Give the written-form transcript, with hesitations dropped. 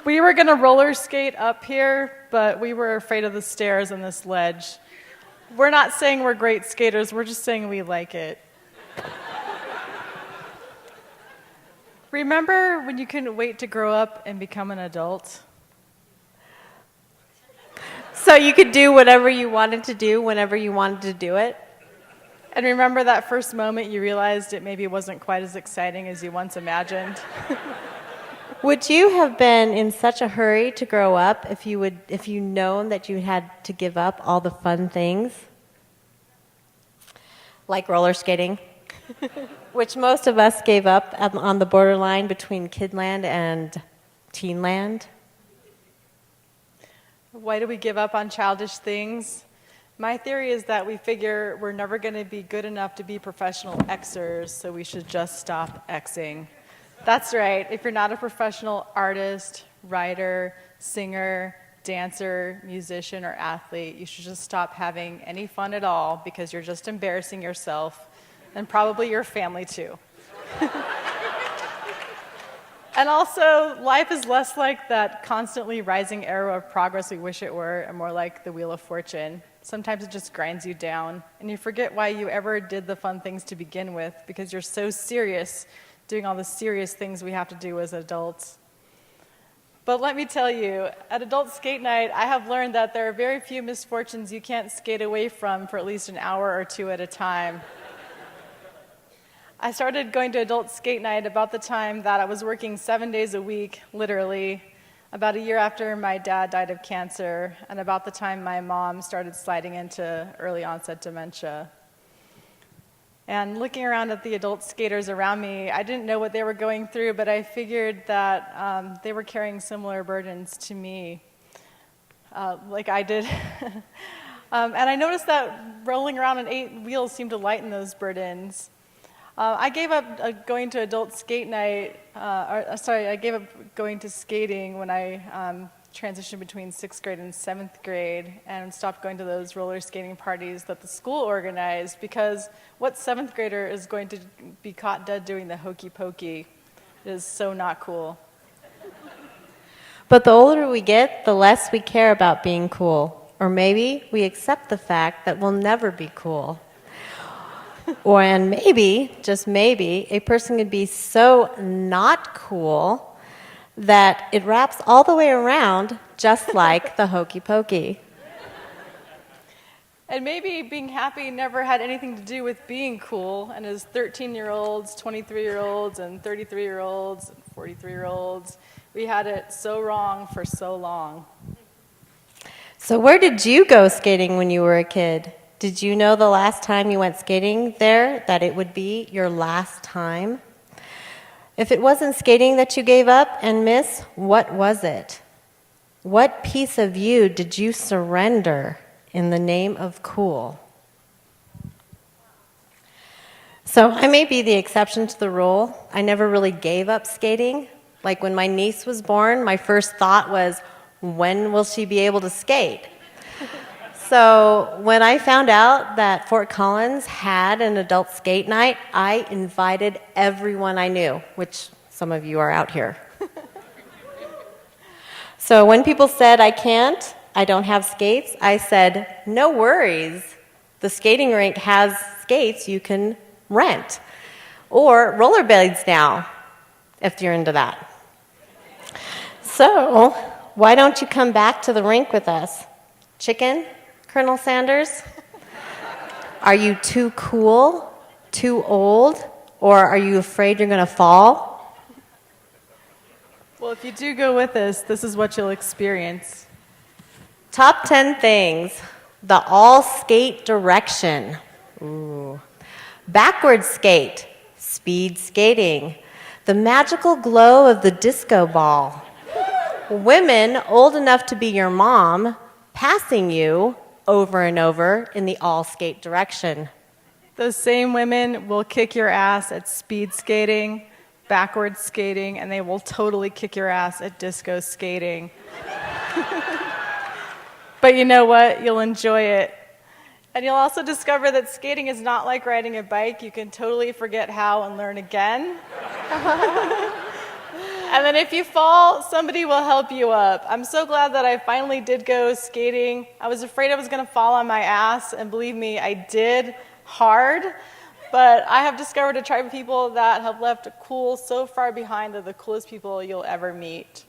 We were going to roller skate up here, but we were afraid of the stairs and this ledge. We're not saying we're great skaters, we're just saying we like it. Remember when you couldn't wait to grow up and become an adult? So you could do whatever you wanted to do whenever you wanted to do it? And remember that first moment you realized it maybe wasn't quite as exciting as you once imagined? Would you have been in such a hurry to grow up if you known that you had to give up all the fun things? Like roller skating, which most of us gave up on the borderline between kidland and teenland. Why do we give up on childish things? My theory is that we figure we're never going to be good enough to be professional Xers, so we should just stop Xing. That's right. If you're not a professional artist, writer, singer, dancer, musician, or athlete, you should just stop having any fun at all because you're just embarrassing yourself and probably your family too. And also, life is less like that constantly rising arrow of progress we wish it were, and more like the Wheel of Fortune. Sometimes it just grinds you down, and you forget why you ever did the fun things to begin with because you're so serious doing all the serious things we have to do as adults. But let me tell you, at Adult Skate Night, I have learned that there are very few misfortunes you can't skate away from for at least an hour or two at a time. I started going to Adult Skate Night about the time that I was working 7 days a week, literally, about a year after my dad died of cancer, and about the time my mom started sliding into early onset dementia. And looking around at the adult skaters around me, I didn't know what they were going through, but I figured that they were carrying similar burdens to me, like I did. And I noticed that rolling around on 8 wheels seemed to lighten those burdens. I gave up going to Adult Skate Night, I gave up going to skating when I transitioned between 6th grade and 7th grade and stopped going to those roller skating parties that the school organized because what 7th grader is going to be caught dead doing the hokey pokey? It is so not cool. But the older we get, the less we care about being cool. Or maybe we accept the fact that we'll never be cool. And maybe, just maybe, a person could be so not cool that it wraps all the way around just like the hokey pokey. And maybe being happy never had anything to do with being cool, and as 13-year-olds, 23-year-olds, and 33-year-olds, and 43-year-olds, we had it so wrong for so long. So where did you go skating when you were a kid? Did you know the last time you went skating there that it would be your last time? If it wasn't skating that you gave up and miss, what was it? What piece of you did you surrender in the name of cool? So I may be the exception to the rule. I never really gave up skating. Like when my niece was born, my first thought was, when will she be able to skate? So when I found out that Fort Collins had an adult skate night, I invited everyone I knew, which some of you are out here. So when people said, I don't have skates, I said, no worries. The skating rink has skates you can rent. Or rollerblades now, if you're into that. So why don't you come back to the rink with us? Chicken? Colonel Sanders? Are you too cool, too old, or are you afraid you're going to fall? Well, if you do go with us, this is what you'll experience. Top 10 things. The all skate direction. Ooh. Backward skate. Speed skating. The magical glow of the disco ball. Women old enough to be your mom passing you over and over in the all skate direction. Those same women will kick your ass at speed skating, backward skating, and they will totally kick your ass at disco skating. But you know what? You'll enjoy it. And you'll also discover that skating is not like riding a bike. You can totally forget how and learn again. And then if you fall, somebody will help you up. I'm so glad that I finally did go skating. I was afraid I was going to fall on my ass, and believe me, I did hard. But I have discovered a tribe of people that have left a cool so far behind. They're the coolest people you'll ever meet.